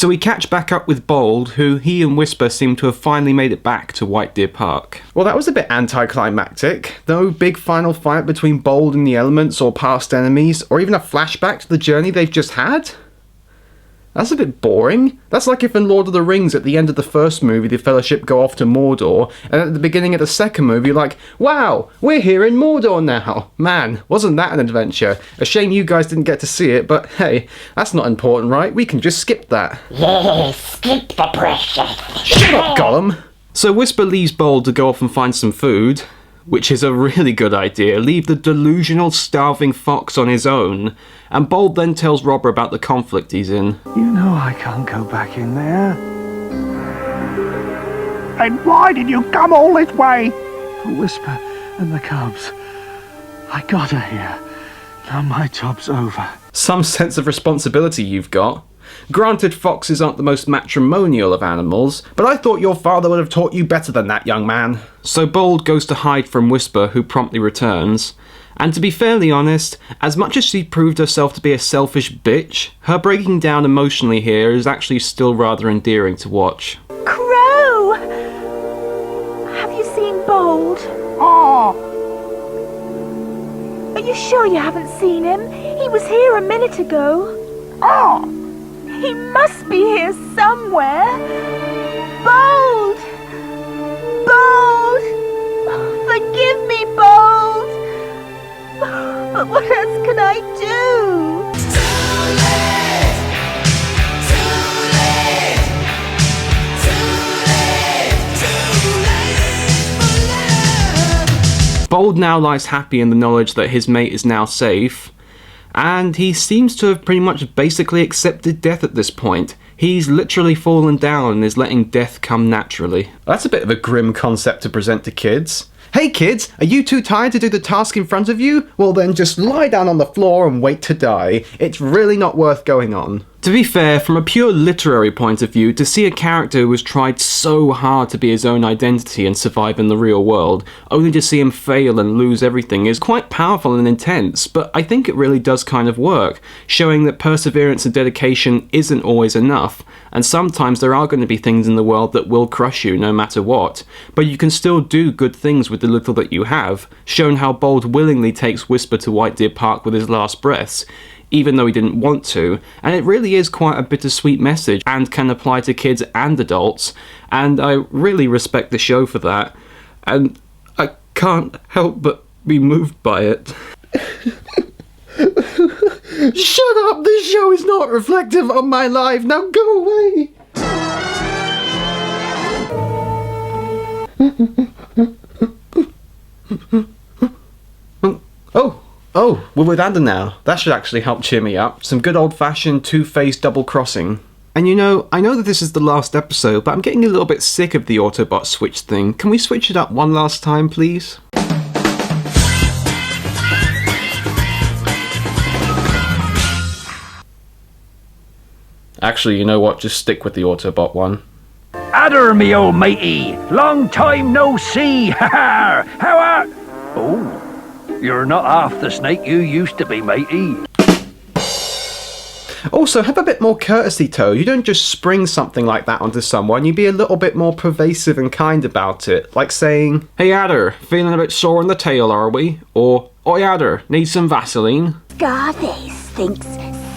So we catch back up with Bold, who he and Whisper seem to have finally made it back to White Deer Park. Well, that was a bit anticlimactic. No big final fight between Bold and the elements or past enemies, or even a flashback to the journey they've just had? That's a bit boring. That's like if in Lord of the Rings at the end of the first movie the Fellowship go off to Mordor, and at the beginning of the second movie you're like, wow, we're here in Mordor now. Man, wasn't that an adventure? A shame you guys didn't get to see it, but hey, that's not important, right? We can just skip that. Yeah, skip the precious. Shut up, Gollum! So Whisper leaves Bold to go off and find some food, which is a really good idea. Leave the delusional, starving fox on his own. And Bold then tells Robber about the conflict he's in. You know I can't go back in there. And why did you come all this way? For Whisper and the cubs. I got her here. Now my job's over. Some sense of responsibility you've got. Granted, foxes aren't the most matrimonial of animals, but I thought your father would have taught you better than that, young man. So Bold goes to hide from Whisper, who promptly returns. And to be fairly honest, as much as she proved herself to be a selfish bitch, her breaking down emotionally here is actually still rather endearing to watch. Crow! Have you seen Bold? Oh, Are you sure you haven't seen him? He was here a minute ago. oh, He must be here somewhere. Bold! Bold! Forgive me, Bold! But what else can I do? Bold now lies happy in the knowledge that his mate is now safe, and he seems to have pretty much basically accepted death at this point. He's literally fallen down and is letting death come naturally. That's a bit of a grim concept to present to kids. Hey kids, are you too tired to do the task in front of you? Well then just lie down on the floor and wait to die. It's really not worth going on. To be fair, from a pure literary point of view, to see a character who has tried so hard to be his own identity and survive in the real world, only to see him fail and lose everything is quite powerful and intense, but I think it really does kind of work, showing that perseverance and dedication isn't always enough, and sometimes there are going to be things in the world that will crush you no matter what, but you can still do good things with the little that you have, shown how Bold willingly takes Whisper to White Deer Park with his last breaths, even though he didn't want to, and it really is quite a bittersweet message and can apply to kids and adults, and I really respect the show for that, and I can't help but be moved by it. Shut up, this show is not reflective of my life, now go away! Oh, we're with Ada now. That should actually help cheer me up. Some good old-fashioned two-faced double-crossing. And you know, I know that this is the last episode, but I'm getting a little bit sick of the Autobot switch thing. Can we switch it up one last time, please? Actually, you know what? Just stick with the Autobot one. Adder, me old matey. Long time no see. Ha ha. How are? Oh, you're not half the snake you used to be, matey. Also, have a bit more courtesy, Toad. You don't just spring something like that onto someone. You be a little bit more pervasive and kind about it. Like saying, Hey Adder, feeling a bit sore in the tail, are we? Or, Oi Adder, need some Vaseline? Scarface thinks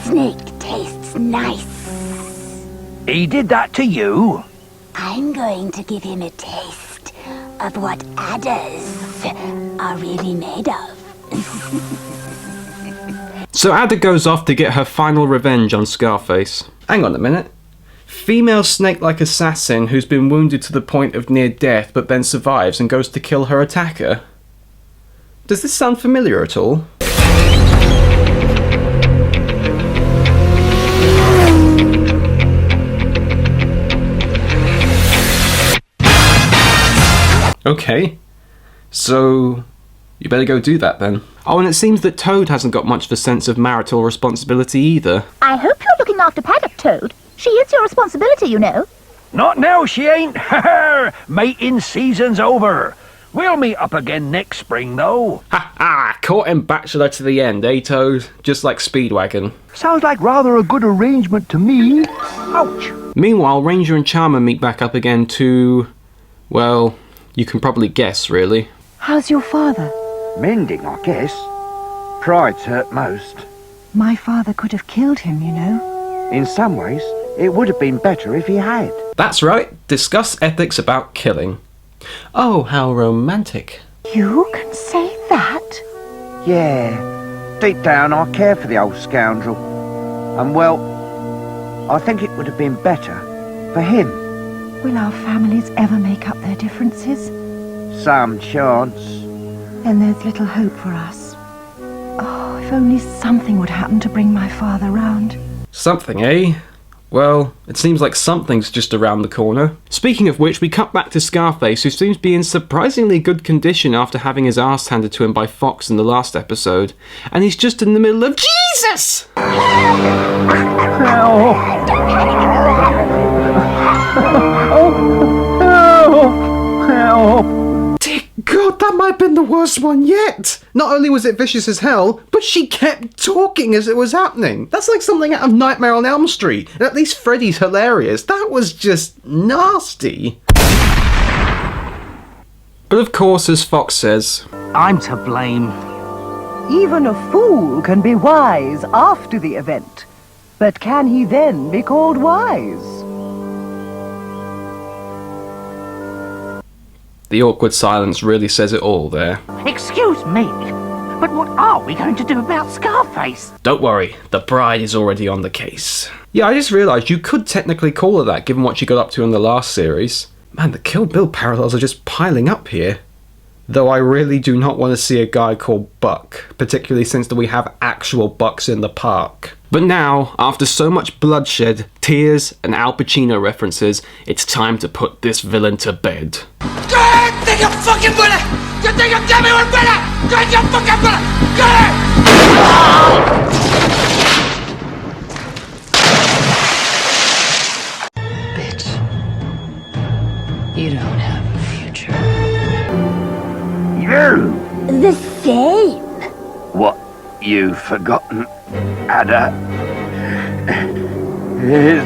snake tastes nice. He did that to you? I'm going to give him a taste of what adders are really made of. So Ada goes off to get her final revenge on Scarface. hang on a minute. Female snake-like assassin who's been wounded to the point of near death but then survives and goes to kill her attacker. Does this sound familiar at all? Okay, so you better go do that then. Oh, and it seems that Toad hasn't got much of a sense of marital responsibility either. I hope you're looking after Paddock, Toad. She is your responsibility, you know. Not now, she ain't. Ha ha! Mating season's over. We'll meet up again next spring, though. Ha ha! Caught him bachelor to the end, eh, Toad? Just like Speedwagon. Sounds like rather a good arrangement to me. Ouch! Meanwhile, Ranger and Charmer meet back up again to... well, you can probably guess, really. How's your father? Mending, I guess. Pride's hurt most. My father could have killed him, you know. In some ways, it would have been better if he had. That's right, discuss ethics about killing. Oh, how romantic. You can say that? Yeah. Deep down, I care for the old scoundrel. And well, I think it would have been better for him. Will our families ever make up their differences? Some chance. Then there's little hope for us. Oh, if only something would happen to bring my father round. Something, eh? Well, it seems like something's just around the corner. Speaking of which, we cut back to Scarface, who seems to be in surprisingly good condition after having his ass handed to him by Fox in the last episode. And he's just in the middle of Jesus! Dear God, that might have been the worst one yet! Not only was it vicious as hell, but she kept talking as it was happening. That's like something out of Nightmare on Elm Street. And at least Freddy's hilarious. That was just nasty. But of course, as Fox says, I'm to blame. Even a fool can be wise after the event. But can he then be called wise? the awkward silence really says it all there. Excuse me, but what are we going to do about Scarface? Don't worry, the bride is already on the case. Yeah, I just realised you could technically call her that, given what she got up to in the last series. Man, the Kill Bill parallels are just piling up here. Though I really do not want to see a guy called Buck, particularly since we have actual Bucks in the park. But now, after so much bloodshed, tears, and Al Pacino references, it's time to put this villain to bed. Good! Think you fucking bullet! You think you get me one bullet? Good, you fucking bullet! Good! Bitch. You don't have a future. You! The same. What you've forgotten, Ada, is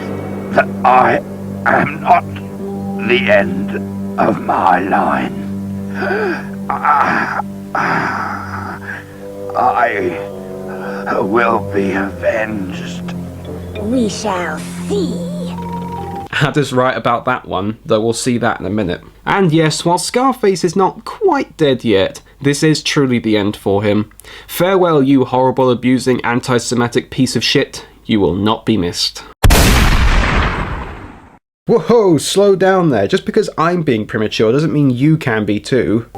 that I am not the end of my line. I will be avenged. We shall see. Ada's right about that one, though we'll see that in a minute. And yes, while Scarface is not quite dead yet, this is truly the end for him. Farewell, you horrible, abusing, anti-Semitic piece of shit. You will not be missed. Whoa, slow down there. Just because I'm being premature doesn't mean you can be too.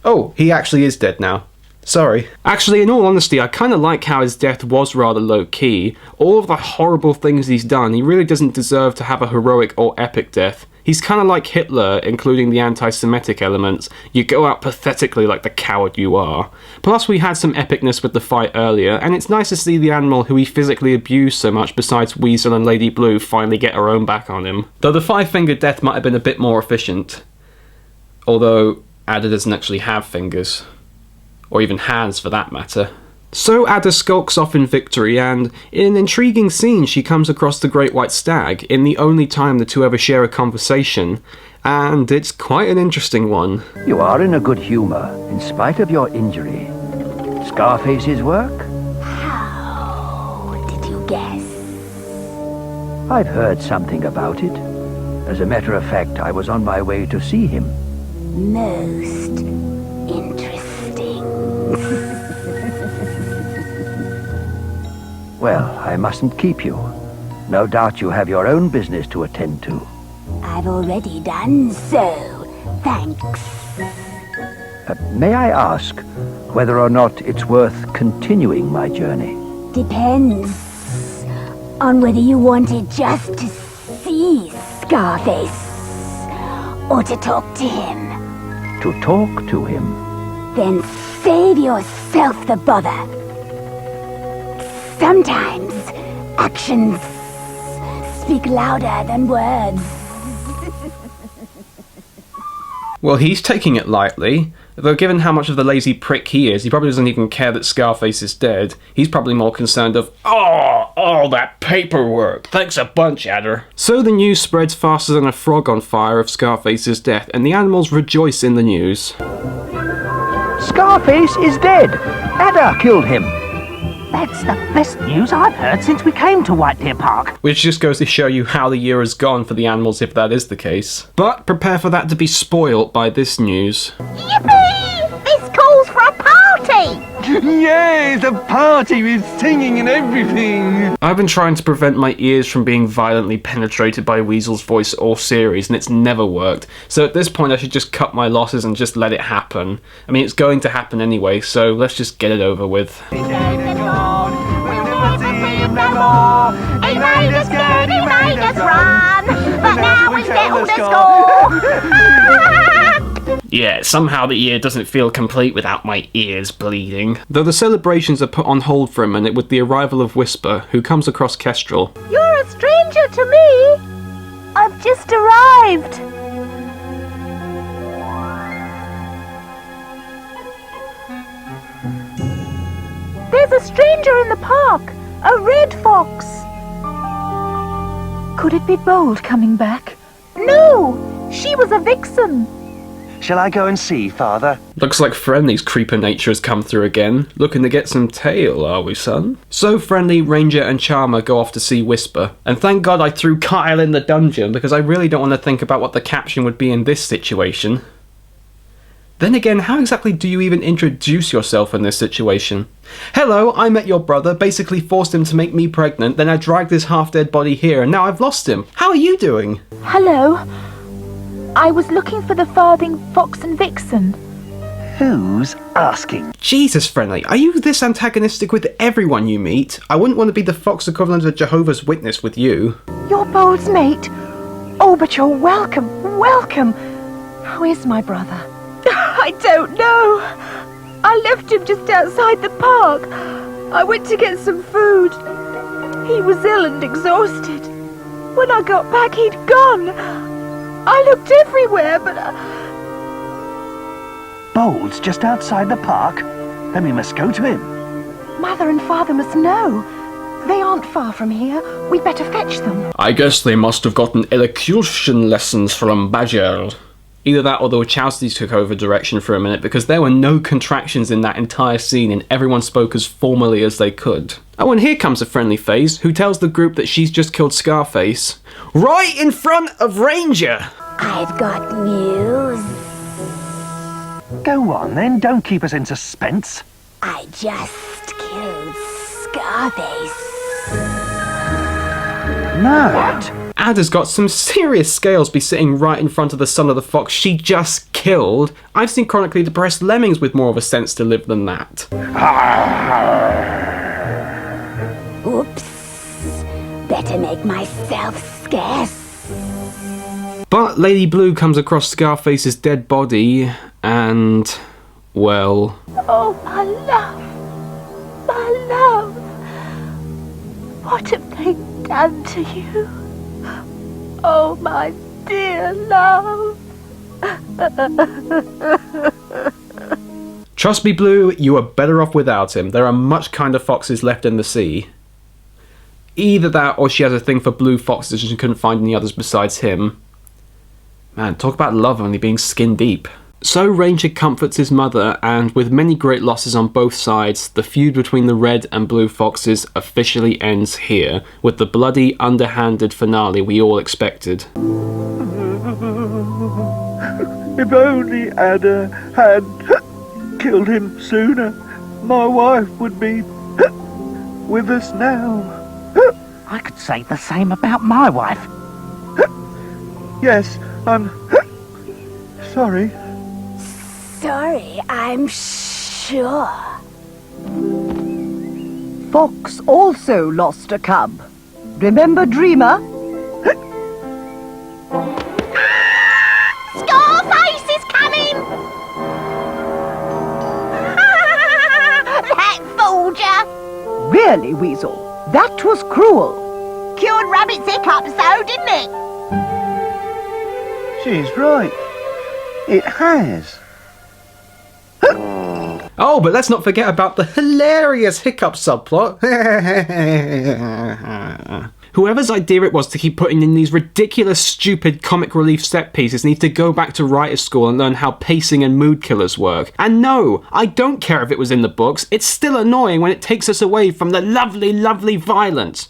Oh, he actually is dead now. Sorry. Actually, in all honesty, I kind of like how his death was rather low-key. All of the horrible things he's done, he really doesn't deserve to have a heroic or epic death. He's kind of like Hitler, including the anti-Semitic elements. You go out pathetically like the coward you are. Plus, we had some epicness with the fight earlier, and it's nice to see the animal who he physically abused so much besides Weasel and Lady Blue finally get her own back on him. Though the five-finger death might have been a bit more efficient. Although, Ada doesn't actually have fingers. Or even hands for that matter. So Ada skulks off in victory, and in an intriguing scene she comes across the Great White Stag, in the only time the two ever share a conversation, and it's quite an interesting one. You are in a good humour, in spite of your injury. Scarface's work? How did you guess? I've heard something about it. As a matter of fact, I was on my way to see him. Most interesting. Well, I mustn't keep you. No doubt you have your own business to attend to. I've already done so. Thanks. May I ask whether or not it's worth continuing my journey? Depends on whether you wanted just to see Scarface or to talk to him. To talk to him? Then save yourself the bother. Sometimes actions speak louder than words. Well, he's taking it lightly. Though given how much of the lazy prick he is, he probably doesn't even care that Scarface is dead. He's probably more concerned of, oh, all that paperwork. Thanks a bunch, Adder. So the news spreads faster than a frog on fire of Scarface's death, and the animals rejoice in the news. Scarface is dead. Adder killed him. That's the best news I've heard since we came to White Deer Park. Which just goes to show you how the year has gone for the animals if that is the case. But prepare for that to be spoilt by this news. Yippee! This calls for a party! Yay, the party with singing and everything! I've been trying to prevent my ears from being violently penetrated by Weasel's voice all series, and it's never worked. So at this point I should just cut my losses and just let it happen. I mean, it's going to happen anyway, so let's just get it over with. He made us good, he made us run, but now we settled the score. Yeah, somehow the year doesn't feel complete without my ears bleeding. Though the celebrations are put on hold for a minute with the arrival of Whisper, who comes across Kestrel. You're a stranger to me. I've just arrived. There's a stranger in the park. A red fox. Could it be Bold coming back? No, she was a vixen. Shall I go and see, Father? Looks like Friendly's creeper nature has come through again. Looking to get some tail, are we, son? So Friendly, Ranger and Charmer go off to see Whisper. And thank God I threw Kyle in the dungeon, because I really don't want to think about what the caption would be in this situation. Then again, how exactly do you even introduce yourself in this situation? Hello, I met your brother, basically forced him to make me pregnant, then I dragged his half-dead body here, and now I've lost him. How are you doing? Hello. I was looking for the Farthing, Fox and Vixen. Who's asking? Jesus, Friendly, are you this antagonistic with everyone you meet? I wouldn't want to be the Fox equivalent of Jehovah's Witness with you. You're Bold's mate. Oh, but you're welcome, welcome. How is my brother? I don't know. I left him just outside the park. I went to get some food. He was ill and exhausted. When I got back, he'd gone. I looked everywhere, but... Bold's just outside the park. Then we must go to him. Mother and Father must know. They aren't far from here. We'd better fetch them. I guess they must have gotten elocution lessons from Badger. Either that or the Wachowskis took over direction for a minute, because there were no contractions in that entire scene and everyone spoke as formally as they could. Oh, and here comes a Friendly Phase, who tells the group that she's just killed Scarface. Right in front of Ranger! I've got news. Go on then, don't keep us in suspense. I just killed Scarface. No. What? Ada's got some serious scales be sitting right in front of the son of the fox she just killed. I've seen chronically depressed lemmings with more of a sense to live than that. Oops. Better make myself scarce. But Lady Blue comes across Scarface's dead body and, well... Oh, my love. My love. What have they done to you? Oh, my dear love. Trust me, Blue, you are better off without him. There are much kinder foxes left in the sea. Either that or she has a thing for blue foxes and she couldn't find any others besides him. Man, talk about love only being skin deep. So Ranger comforts his mother, and with many great losses on both sides, the feud between the red and blue foxes officially ends here, with the bloody, underhanded finale we all expected. If only Ada had killed him sooner, my wife would be with us now. I could say the same about my wife. Yes, I'm sorry. Sorry, I'm sure. Fox also lost a cub. Remember Dreamer? Scarface is coming! That fooled ya! Really, Weasel, that was cruel. cured Rabbit's hiccups though, didn't it? She's right. It has. Oh, but let's not forget about the hilarious hiccup subplot. Whoever's idea it was to keep putting in these ridiculous, stupid comic relief set pieces needs to go back to writer's school and learn how pacing and mood killers work. And no, I don't care if it was in the books, it's still annoying when it takes us away from the lovely, lovely violence.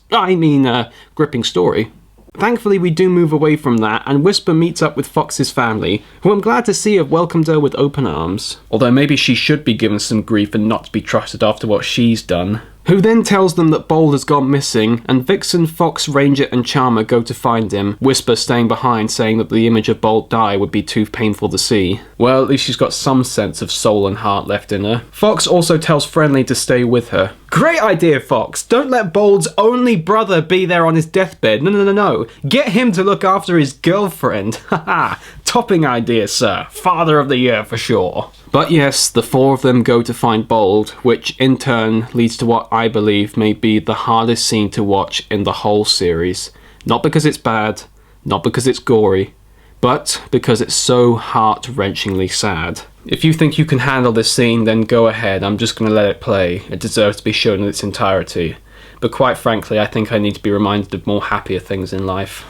Gripping story. Thankfully, we do move away from that, and Whisper meets up with Fox's family, who I'm glad to see have welcomed her with open arms. Although maybe she should be given some grief and not to be trusted after what she's done. Who then tells them that Bold has gone missing, and Vixen, Fox, Ranger and Charmer go to find him, Whisper staying behind saying that the image of Bold die would be too painful to see. Well, at least she's got some sense of soul and heart left in her. Fox also tells Friendly to stay with her. Great idea, Fox! Don't let Bold's only brother be there on his deathbed. No. Get him to look after his girlfriend. Haha. Topping idea, sir. Father of the year for sure. But yes, the four of them go to find Bold, which in turn leads to what I believe may be the hardest scene to watch in the whole series. Not because it's bad, not because it's gory, but because it's so heart-wrenchingly sad. If you think you can handle this scene, then go ahead. I'm just going to let it play. It deserves to be shown in its entirety. But quite frankly, I think I need to be reminded of more happier things in life.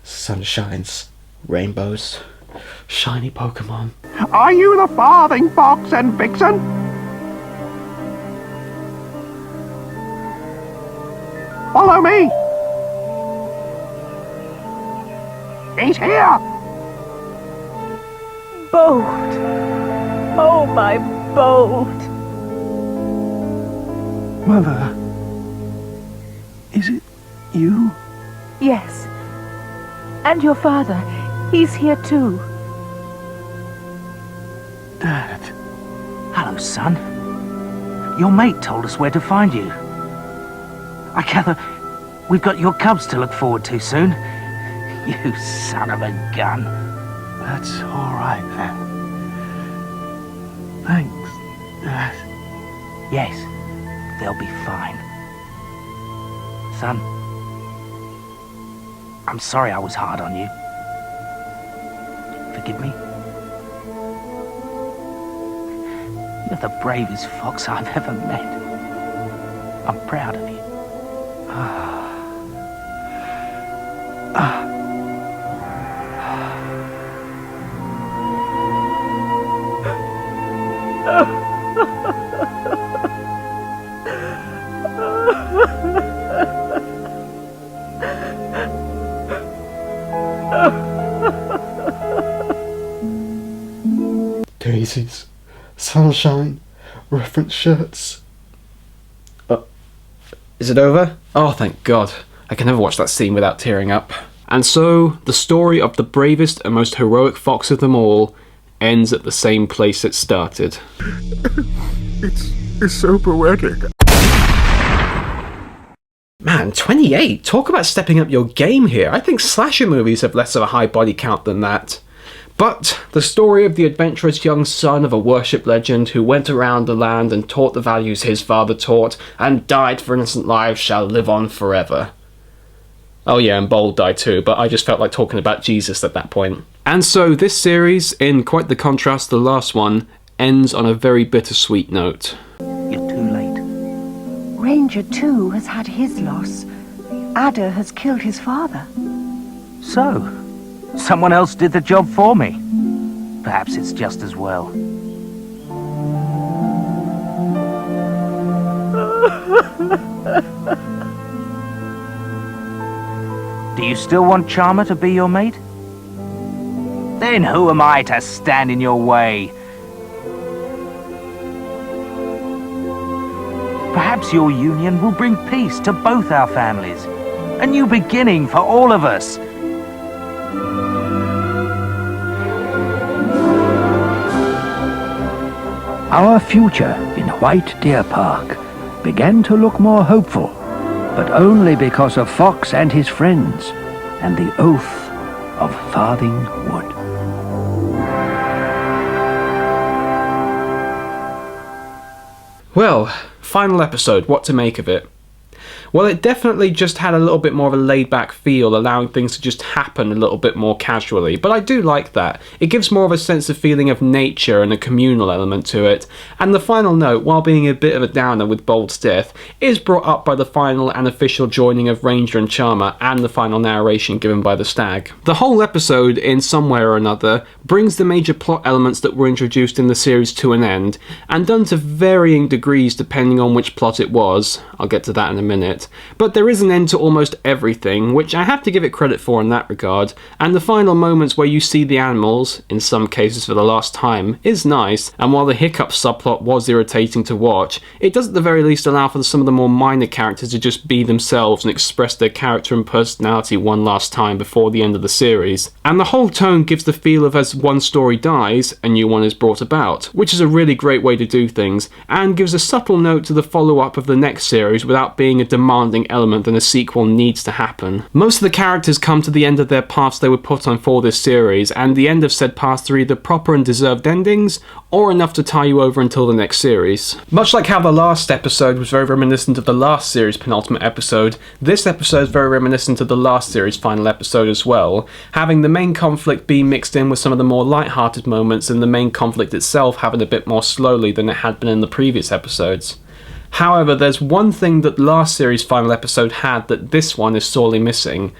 Sunshines, rainbows, shiny Pokemon. Are you the Farthing, Fox and Vixen? Follow me! He's here! Bold. Oh, my Bold. Mother, is it you? Yes. And your father. He's here too. Dad. Hello, son. Your mate told us where to find you. I gather we've got your cubs to look forward to soon. You son of a gun. That's all right then. Thanks, Dad. Yes, they'll be fine. Son, I'm sorry I was hard on you. Forgive me? You're the bravest fox I've ever met. I'm proud of you. Daisies, sunshine, reference shirts. Is it over? Oh, thank God. I can never watch that scene without tearing up. And so, the story of the bravest and most heroic fox of them all ends at the same place it started. It's so poetic. Man, 28? Talk about stepping up your game here. I think slasher movies have less of a high body count than that. But the story of the adventurous young son of a worship legend who went around the land and taught the values his father taught and died for innocent lives shall live on forever. Oh yeah, and Bold died too, but I just felt like talking about Jesus at that point. And so this series, in quite the contrast to the last one, ends on a very bittersweet note. You're too late. Ranger too has had his loss. Ada has killed his father. So, someone else did the job for me. Perhaps it's just as well. Do you still want Charmer to be your mate? Then who am I to stand in your way? Perhaps your union will bring peace to both our families. A new beginning for all of us. Our future in White Deer Park began to look more hopeful, but only because of Fox and his friends and the oath of Farthing Wood. Well, final episode, what to make of it? Well, it definitely just had a little bit more of a laid-back feel, allowing things to just happen a little bit more casually, but I do like that. It gives more of a sense of feeling of nature and a communal element to it, and the final note, while being a bit of a downer with Bold's death, is brought up by the final and official joining of Ranger and Charmer and the final narration given by the Stag. The whole episode, in some way or another, brings the major plot elements that were introduced in the series to an end, and done to varying degrees depending on which plot it was. I'll get to that in a minute. But there is an end to almost everything, which I have to give it credit for in that regard, and the final moments where you see the animals, in some cases for the last time, is nice, and while the Hiccup subplot was irritating to watch, it does at the very least allow for some of the more minor characters to just be themselves and express their character and personality one last time before the end of the series. And the whole tone gives the feel of as one story dies, a new one is brought about, which is a really great way to do things, and gives a subtle note to the follow-up of the next series without being a demanding element that a sequel needs to happen. Most of the characters come to the end of their paths they were put on for this series, and the end of said paths are either proper and deserved endings, or enough to tie you over until the next series. Much like how the last episode was very reminiscent of the last series' penultimate episode, this episode is very reminiscent of the last series' final episode as well, having the main conflict be mixed in with some of the more light-hearted moments and the main conflict itself happened a bit more slowly than it had been in the previous episodes. However, there's one thing that last series' final episode had that this one is sorely missing: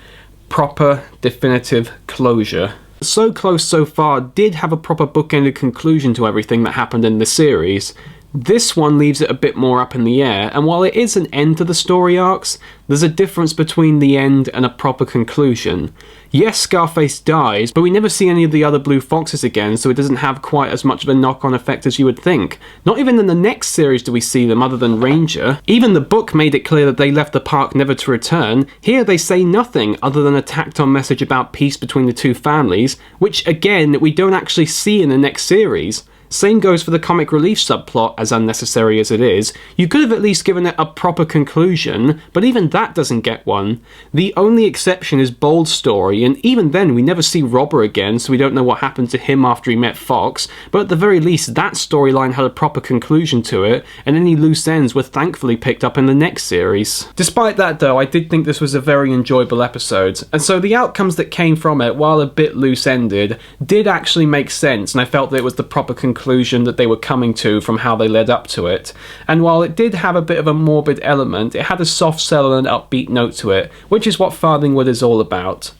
proper, definitive closure. So Close So Far did have a proper bookended conclusion to everything that happened in the series. This one leaves it a bit more up in the air, and while it is an end to the story arcs, there's a difference between the end and a proper conclusion. Yes, Scarface dies, but we never see any of the other Blue Foxes again, so it doesn't have quite as much of a knock-on effect as you would think. Not even in the next series do we see them other than Ranger. Even the book made it clear that they left the park never to return. Here they say nothing other than a tacked-on message about peace between the two families, which again, we don't actually see in the next series. Same goes for the comic relief subplot, as unnecessary as it is. You could have at least given it a proper conclusion, but even that doesn't get one. The only exception is Bold's story, and even then we never see Robber again, so we don't know what happened to him after he met Fox, but at the very least that storyline had a proper conclusion to it, and any loose ends were thankfully picked up in the next series. Despite that though, I did think this was a very enjoyable episode, and so the outcomes that came from it, while a bit loose-ended, did actually make sense, and I felt that it was the proper conclusion that they were coming to from how they led up to it. And while it did have a bit of a morbid element, it had a soft sell and upbeat note to it, which is what Farthing is all about.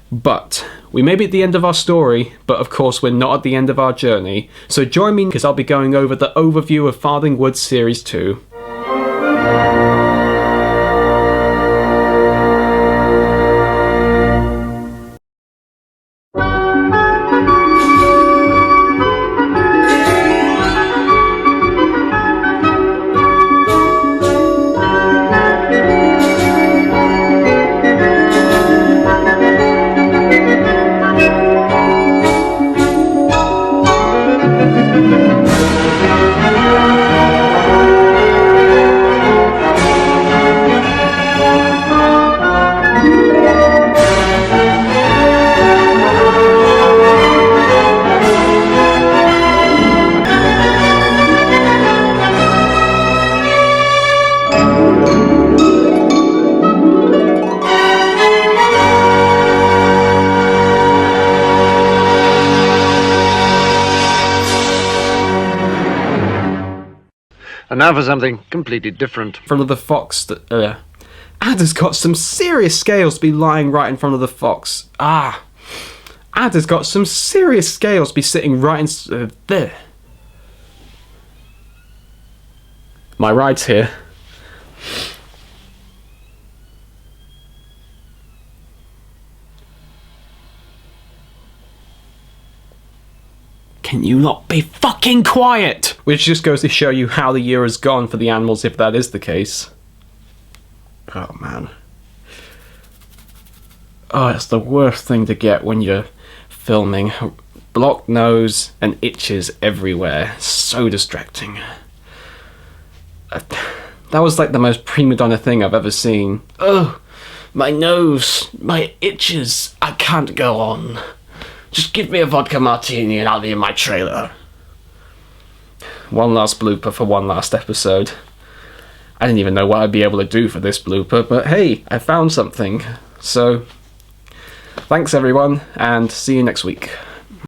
But we may be at the end of our story, but of course we're not at the end of our journey, so join me because I'll be going over the overview of Farthing Series 2. And now for something completely different. In front of the fox, Ada's got some serious scales to be lying right in front of the fox. Ada's got some serious scales to be sitting right in there. My ride's here. Can you not be fucking quiet? Which just goes to show you how the year has gone for the animals if that is the case. Oh man. Oh, it's the worst thing to get when you're filming. Blocked nose and itches everywhere. So distracting. That was like the most prima donna thing I've ever seen. Oh, my nose, my itches. I can't go on. Just give me a vodka martini and I'll be in my trailer. One last blooper for one last episode. I didn't even know what I'd be able to do for this blooper, but hey, I found something. So, thanks everyone, and see you next week.